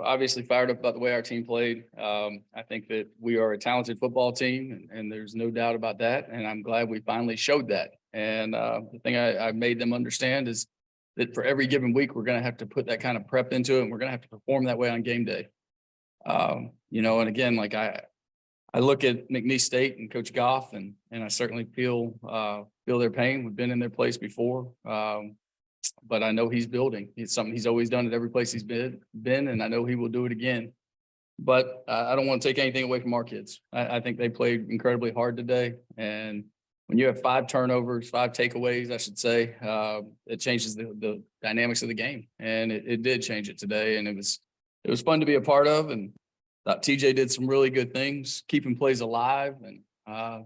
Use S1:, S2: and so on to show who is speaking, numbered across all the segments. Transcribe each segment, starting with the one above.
S1: obviously fired up about the way our team played. I think that we are a talented football team, and there's no doubt about that. And I'm glad we finally showed that. And the thing I made them understand is that for every given week, we're going to have to put that kind of prep into it, and we're going to have to perform that way on game day. And again, like I look at McNeese State and Coach Goff, and I certainly feel their pain. We've been in their place before, but I know he's building. It's something he's always done at every place he's been, and I know he will do it again. But I don't want to take anything away from our kids. I think they played incredibly hard today, and when you have 5 turnovers, 5 takeaways, I should say, it changes the dynamics of the game, and it did change it today, and it was fun to be a part of, and thought TJ did some really good things, keeping plays alive. And,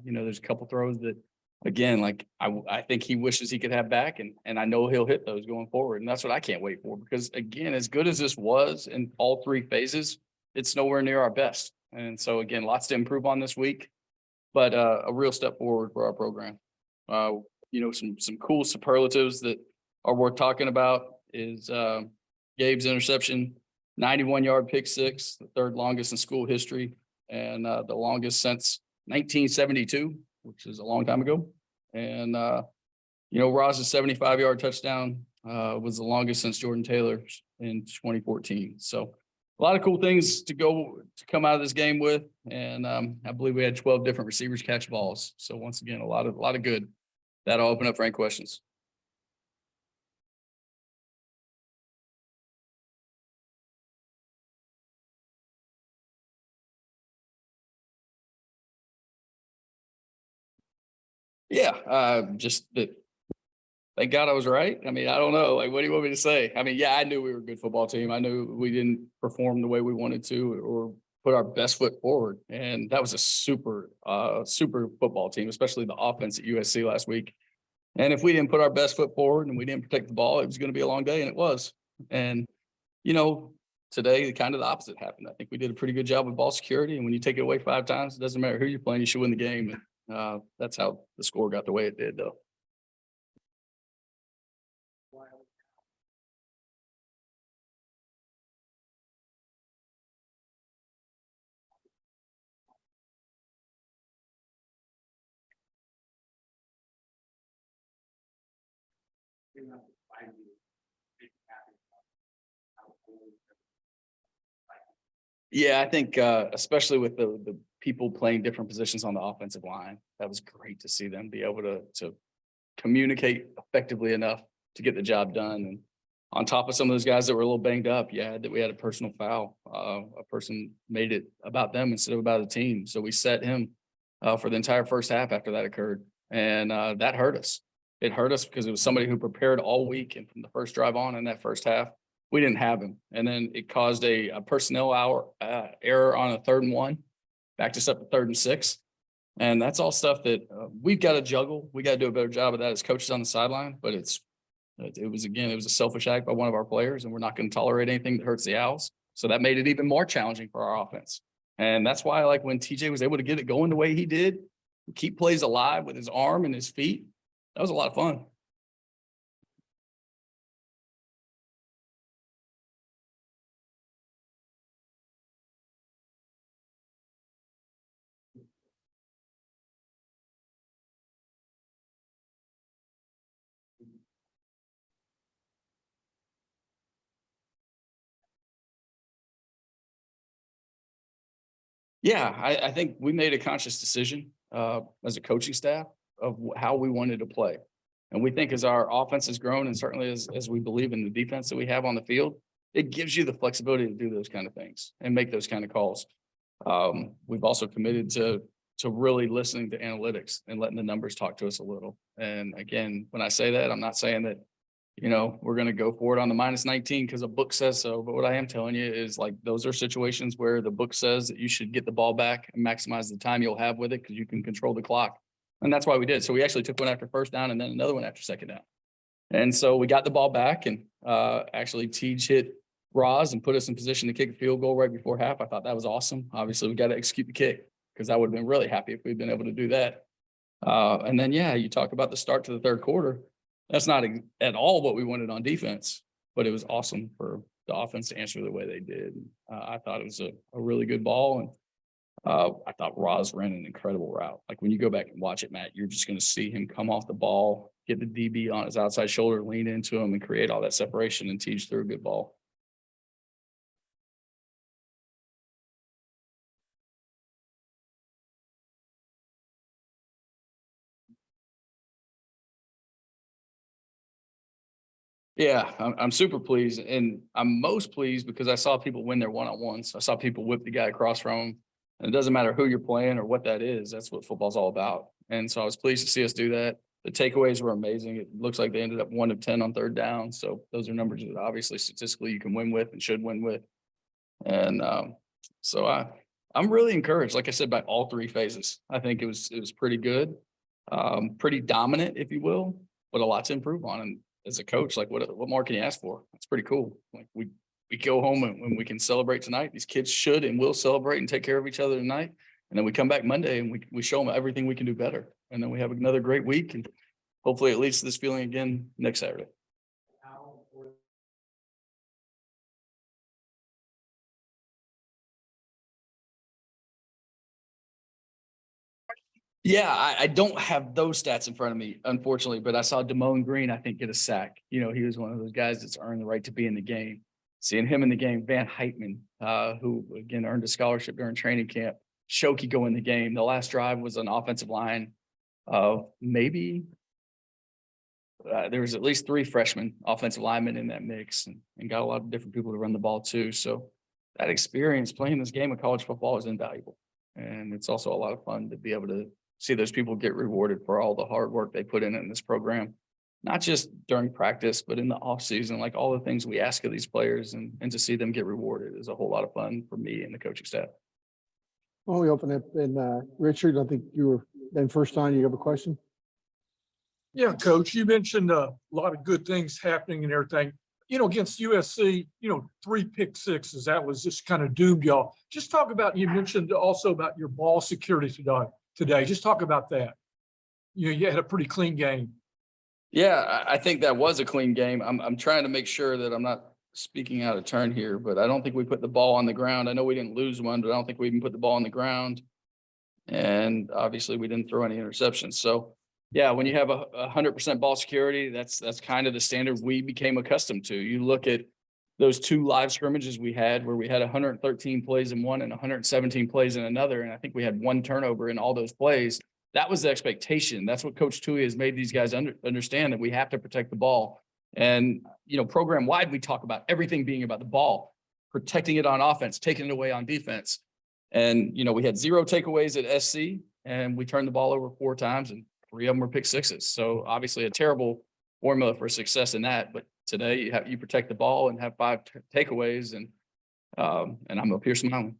S1: there's a couple throws that, again, like I think he wishes he could have back, and I know he'll hit those going forward. And that's what I can't wait for, because, again, as good as this was in all 3 phases, it's nowhere near our best. And so, again, lots to improve on this week, but a real step forward for our program. Some cool superlatives that are worth talking about is Gabe's interception, 91-yard pick six, the 3rd longest in school history, and the longest since 1972, which is a long time ago. And, Roz's 75-yard touchdown was the longest since Jordan Taylor in 2014. So a lot of cool things to come out of this game with. And I believe we had 12 different receivers catch balls. So once again, a lot of good. That'll open up for any questions. Yeah, just that. Thank God I was right. I mean, I don't know. Like, what do you want me to say? I mean, yeah, I knew we were a good football team. I knew we didn't perform the way we wanted to or put our best foot forward. And that was a super football team, especially the offense at USC last week. And if we didn't put our best foot forward and we didn't protect the ball, it was going to be a long day, and it was. And, today, kind of the opposite happened. I think we did a pretty good job with ball security. And when you take it away 5 times, it doesn't matter who you're playing, you should win the game. That's how the score got the way it did, though. Yeah, I think especially with the people playing different positions on the offensive line, that was great to see them be able to communicate effectively enough to get the job done. And on top of some of those guys that were a little banged up, that we had a personal foul. A person made it about them instead of about the team. So we set him for the entire first half after that occurred. And that hurt us. It hurt us because it was somebody who prepared all week, and from the first drive on in that first half, we didn't have him. And then it caused a personnel error on a 3rd and 1, backed us up to 3rd and 6. And that's all stuff that we've got to juggle. We got to do a better job of that as coaches on the sideline. But it was a selfish act by one of our players, and we're not going to tolerate anything that hurts the Owls. So that made it even more challenging for our offense. And that's why, like, when TJ was able to get it going the way he did, keep plays alive with his arm and his feet, that was a lot of fun. Yeah, I think we made a conscious decision as a coaching staff of how we wanted to play. And we think as our offense has grown, and certainly as we believe in the defense that we have on the field, it gives you the flexibility to do those kind of things and make those kind of calls. We've also committed to really listening to analytics and letting the numbers talk to us a little. And again, when I say that, I'm not saying that we're going to go for it on the -19 because a book says so. But what I am telling you is, like, those are situations where the book says that you should get the ball back and maximize the time you'll have with it because you can control the clock. And that's why we did. So we actually took one after 1st down and then another one after 2nd down. And so we got the ball back, and actually Tej hit Roz and put us in position to kick a field goal right before half. I thought that was awesome. Obviously, we got to execute the kick, because I would have been really happy if we'd been able to do that. And then, you talk about the start to the 3rd quarter. That's not at all what we wanted on defense, but it was awesome for the offense to answer the way they did. I thought it was a really good ball. And I thought Roz ran an incredible route. Like when you go back and watch it, Matt, you're just going to see him come off the ball, get the DB on his outside shoulder, lean into him and create all that separation and teach through a good ball. Yeah, I'm super pleased, and I'm most pleased because I saw people win their one-on-ones. I saw people whip the guy across from them, and it doesn't matter who you're playing or what that is. That's what football's all about. And so I was pleased to see us do that. The takeaways were amazing. It looks like they ended up 1 of 10 on third down. So those are numbers that obviously statistically you can win with and should win with. And so I'm really encouraged, like I said, by all 3 phases. I think it was pretty good, pretty dominant, if you will, but a lot to improve on. And as a coach, like what more can you ask for? It's pretty cool. Like we go home and when we can celebrate tonight, these kids should and will celebrate and take care of each other tonight. And then we come back Monday and we show them everything we can do better. And then we have another great week. And hopefully it leads to this feeling again next Saturday. Yeah, I don't have those stats in front of me, unfortunately, but I saw Bloomgren, I think, get a sack. You know, he was one of those guys that's earned the right to be in the game. Seeing him in the game, Van Heitman, who again earned a scholarship during training camp, Shoki go in the game. The last drive was an offensive line of maybe there was at least 3 freshmen offensive linemen in that mix and got a lot of different people to run the ball too. So that experience playing this game of college football is invaluable. And it's also a lot of fun to be able to see those people get rewarded for all the hard work they put in this program, not just during practice, but in the off season, like all the things we ask of these players and to see them get rewarded is a whole lot of fun for me and the coaching staff.
S2: Well, we open up and Richard, I think you were then first on, you have a question?
S3: Yeah, Coach, you mentioned a lot of good things happening and everything. You know, against USC, 3 pick sixes, that was just kind of doomed y'all. Just talk about, you mentioned also about your ball security today. Just talk about that. You had a pretty clean game.
S1: Yeah, I think that was a clean game. I'm trying to make sure that I'm not speaking out of turn here, but I don't think we put the ball on the ground. I know we didn't lose one, but I don't think we even put the ball on the ground. And obviously we didn't throw any interceptions. So yeah, when you have 100% ball security, that's kind of the standard we became accustomed to. You look at those 2 live scrimmages we had where we had 113 plays in one and 117 plays in another. And I think we had 1 turnover in all those plays. That was the expectation. That's what Coach Tui has made these guys understand, that we have to protect the ball. And, program wide, we talk about everything being about the ball, protecting it on offense, taking it away on defense. And, we had 0 takeaways at SC and we turned the ball over 4 times and 3 of them were pick sixes. So obviously a terrible formula for success in that. But today you protect the ball and have 5 takeaways and I'm up here smiling.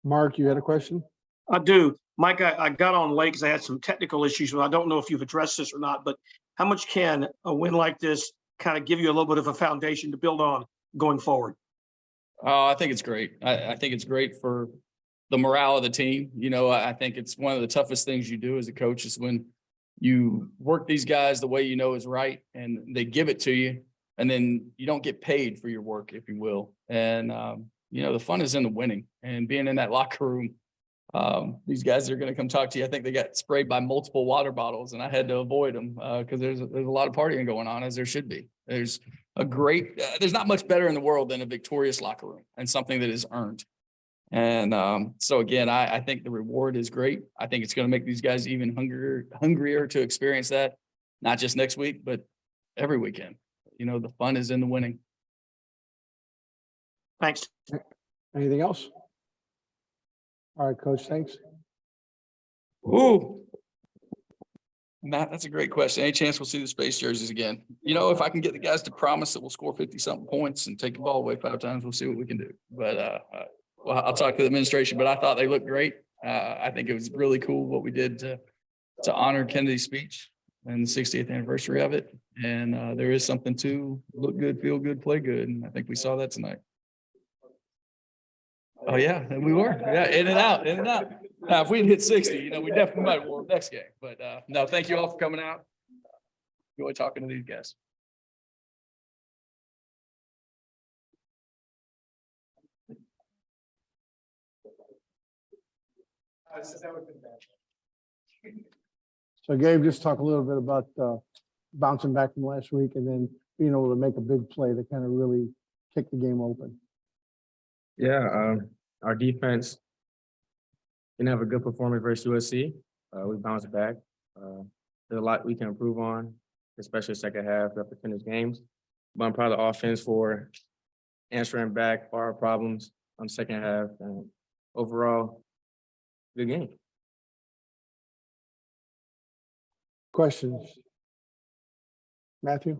S2: Mark, you had a question?
S4: I do. Mike, I got on late because I had some technical issues, but I don't know if you've addressed this or not, but how much can a win like this kind of give you a little bit of a foundation to build on going forward?
S1: Oh, I think it's great. I think it's great for the morale of the team. I think it's one of the toughest things you do as a coach is when you work these guys the way is right and they give it to you and then you don't get paid for your work, if you will. And, the fun is in the winning and being in that locker room. These guys are going to come talk to you. I think they got sprayed by multiple water bottles and I had to avoid them because there's a lot of partying going on, as there should be. There's not much better in the world than a victorious locker room and something that is earned. And so again, I think the reward is great. I think it's going to make these guys even hungrier to experience that, not just next week, but every weekend. The fun is in the winning.
S4: Thanks.
S2: Anything else? All right, Coach, thanks.
S1: Ooh, Matt, that's a great question. Any chance we'll see the space jerseys again? If I can get the guys to promise that we'll score 50-something points and take the ball away 5 times, we'll see what we can do. But well, I'll talk to the administration, but I thought they looked great. I think it was really cool what we did to honor Kennedy's speech and the 60th anniversary of it. And there is something to look good, feel good, play good. And I think we saw that tonight. Oh yeah, we were. Yeah, in and out. Now, if we hit 60, we definitely might have won next game. But no, thank you all for coming out. Enjoy talking to these guys.
S2: So Gabe, just talk a little bit about bouncing back from last week and then being able to make a big play that kind of really kicked the game open.
S5: Yeah, our defense didn't have a good performance versus USC. We bounced back. There's a lot we can improve on, especially second half. We have to finish games. But I'm proud of the offense for answering back our problems on the second half. And overall, good game.
S2: Questions? Matthew?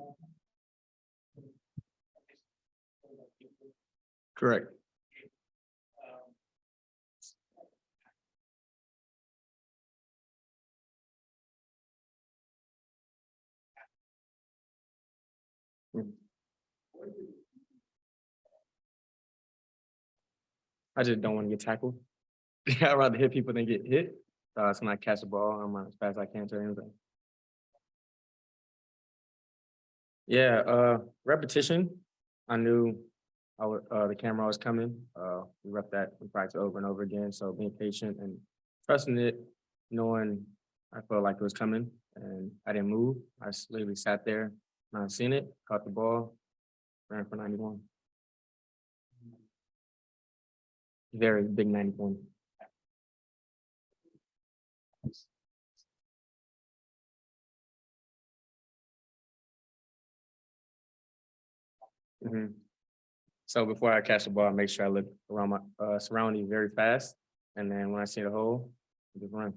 S5: Correct. I just don't want to get tackled. I'd rather hit people than get hit. So when I catch the ball, I'm as fast as I can to anything. Yeah, repetition. I knew the camera was coming. We rep that in practice over and over again. So being patient and trusting it, knowing I felt like it was coming and I didn't move. I just literally sat there and I seen it, caught the ball, ran for 91. Very big 91. So before I catch the ball, I make sure I look around my surroundings very fast. And then when I see the hole, I just run.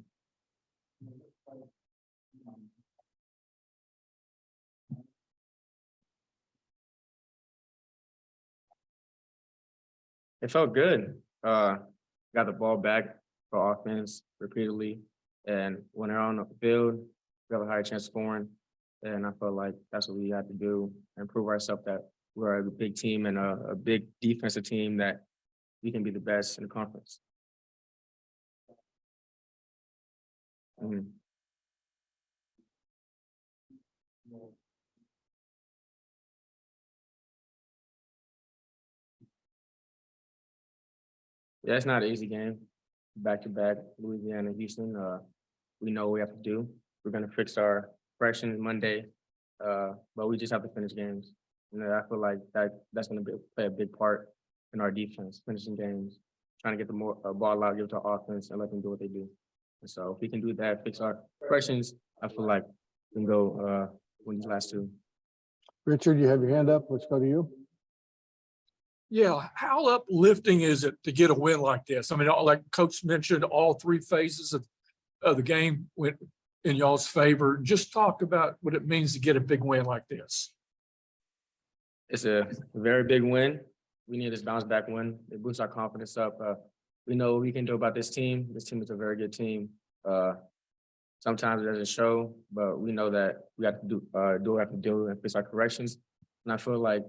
S5: It felt good. Got the ball back for offense repeatedly. And when they're on the field, we have a higher chance of scoring. And I felt like that's what we had to do and prove ourselves that we're a big team and a big defensive team that we can be the best in the conference. Yeah, it's not an easy game. Back to back, Louisiana, Houston. We know what we have to do. We're gonna fix our correction Monday, but we just have to finish games. You know, I feel like that's gonna play a big part in our defense, finishing games, trying to get the ball out, give it to our offense, and let them do what they do. And so if we can do that, fix our corrections, I feel like we can go win these last two.
S2: Richard, you have your hand up. Let's go to you.
S3: Yeah, how uplifting is it to get a win like this? I mean, like Coach mentioned, all three phases of the game went in y'all's favor. Just talk about what it means to get a big win like this.
S5: It's a very big win. We need this bounce back win. It boosts our confidence up. We know what we can do about this team. This team is a very good team. Sometimes it doesn't show, but we know that we have to do what we have to do and fix our corrections. And I feel like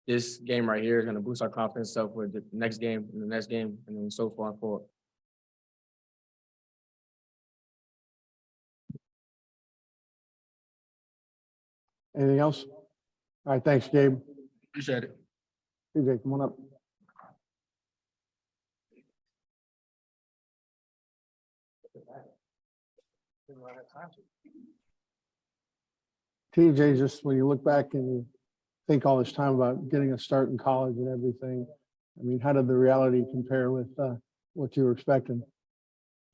S5: this game right here is going to boost our confidence up for the next game and the next game, and then so far and forward.
S2: Anything else? All right, thanks, Gabe.
S1: Appreciate it.
S2: TJ, come on up. TJ, just when you look back and you think all this time about getting a start in college and everything, I mean, how did the reality compare with what you were expecting?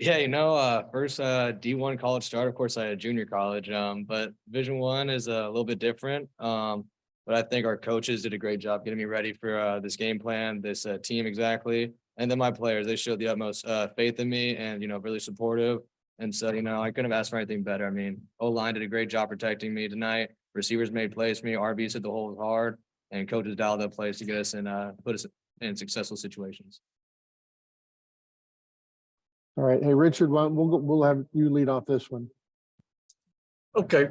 S6: Yeah, first D1 college start. Of course, I had junior college, but Division I is a little bit different. But I think our coaches did a great job getting me ready for this game plan, this team exactly. And then my players, they showed the utmost faith in me and, really supportive. And so, I couldn't have asked for anything better. I mean, O-line did a great job protecting me tonight. Receivers made plays for me. RBs hit the hole hard, and coaches dialed up plays to get us and put us in successful situations.
S2: All right. Hey, Richard, we'll have you lead off this one.
S3: Okay.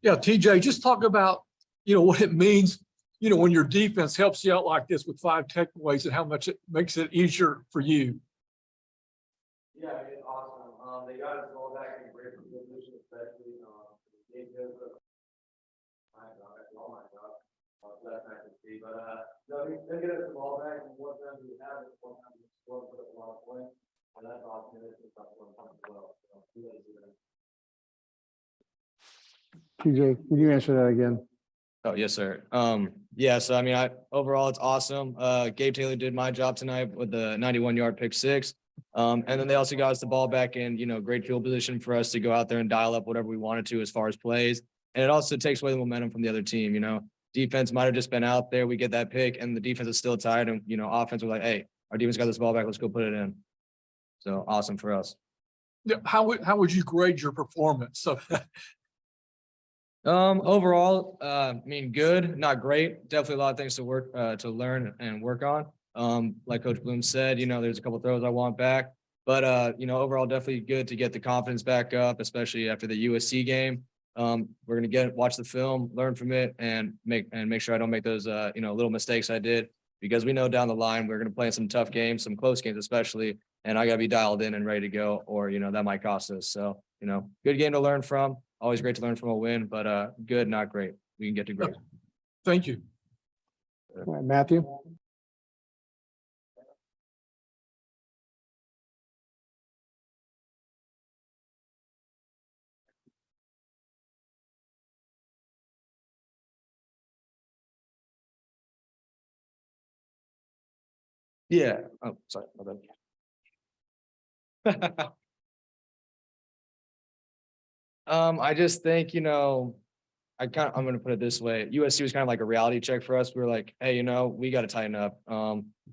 S3: Yeah, TJ, just talk about, what it means, when your defense helps you out like this with 5 takeaways and how much it makes it easier for you.
S5: Yeah, it's awesome. They got us all back in great position, especially they did my job, that's all my job. That's nice to see. But they get us the ball back, and one time we have it, one time we score, put up a lot of points.
S2: TJ, can you answer that again?
S6: Oh, yes, sir. Yeah, so I mean, overall, it's awesome. Gabe Taylor did my job tonight with the 91-yard pick six. And then they also got us the ball back in, great field position for us to go out there and dial up whatever we wanted to as far as plays. And it also takes away the momentum from the other team, defense might have just been out there. We get that pick and the defense is still tied. And, offense was like, hey, our defense got this ball back. Let's go put it in. So awesome for us.
S3: Yeah, how would you grade your performance? So
S6: Overall, I mean, good, not great. Definitely a lot of things to work, to learn and work on. Like Coach Bloom said, there's a couple throws I want back, but overall, definitely good to get the confidence back up, especially after the USC game. We're gonna watch the film, learn from it, and make sure I don't make those little mistakes I did, because we know down the line we're gonna play in some tough games, some close games especially, and I gotta be dialed in and ready to go, or that might cost us. So good game to learn from. Always great to learn from a win, but good, not great. We can get to great.
S3: thank you.
S2: All right, Matthew?
S6: Yeah. Oh, sorry. My bad. I just think, I'm gonna put it this way. USC was kind of like a reality check for us. We were like, hey, we got to tighten up.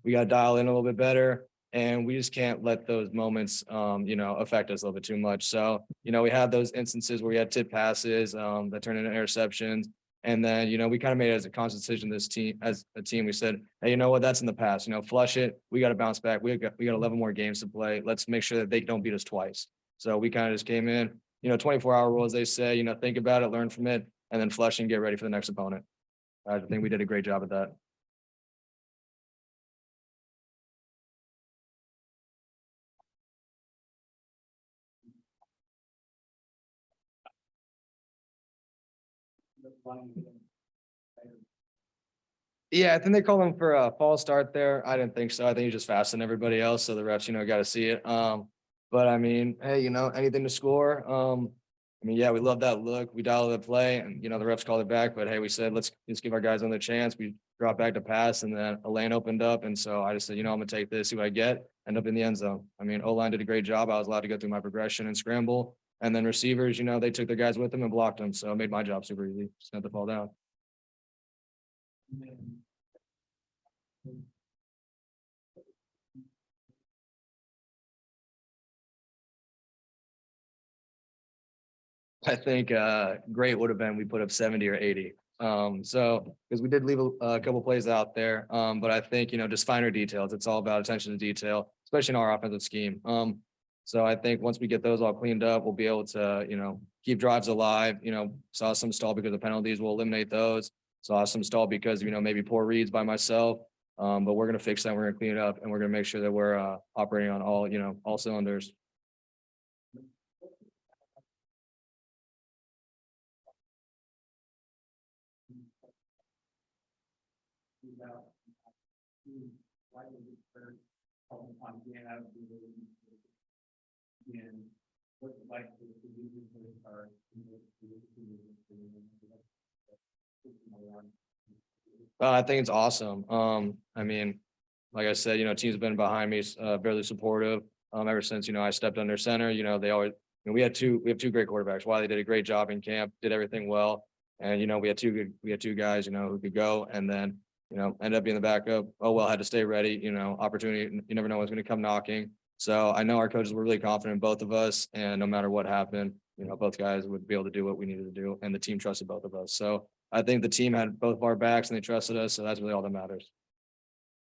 S6: We got to dial in a little bit better, and we just can't let those moments, affect us a little bit too much. So, we had those instances where we had tip passes, that turned into interceptions. And then, we kind of made it as a conscious decision, as a team, we said, hey, you know what, that's in the past, flush it. We got to bounce back. We got 11 more games to play. Let's make sure that they don't beat us twice. So we kind of just came in, 24-hour rule, as they say, think about it, learn from it, and then flush and get ready for the next opponent. I think we did a great job at that. Yeah, I think they called him for a false start there. I didn't think so. I think he's just faster than everybody else. So the refs, got to see it. But I mean, hey, anything to score. I mean, yeah, we love that look. We dialed the play, and the refs called it back. But hey, we said let's give our guys another chance. We dropped back to pass, and then a lane opened up, and so I just said, I'm gonna take this, see what I get. End up in the end zone. I mean, O-line did a great job. I was allowed to go through my progression and scramble, and then receivers, they took their guys with them and blocked them. So it made my job super easy. Just had to fall down. I think great would have been we put up 70 or 80. So because we did leave a couple plays out there, but I think just finer details. It's all about attention to detail, especially in our offensive scheme. So I think once we get those all cleaned up, we'll be able to keep drives alive. Saw some stall because of penalties. We'll eliminate those. Saw some stall because maybe poor reads by myself. But we're gonna fix that. We're gonna clean it up, and we're gonna make sure that we're operating on all cylinders. I think it's awesome. I mean, like I said, teams have been behind me, fairly supportive. Ever since I stepped under center. They always. We have two great quarterbacks. Wiley did a great job in camp, did everything well, and we had two guys, who could go, and then ended up being the backup. Oh well, had to stay ready. Opportunity. You never know what's going to come knocking. So I know our coaches were really confident in both of us, and no matter what happened, both guys would be able to do what we needed to do, and the team trusted both of us. So I think the team had both of our backs and they trusted us. So that's really all that matters.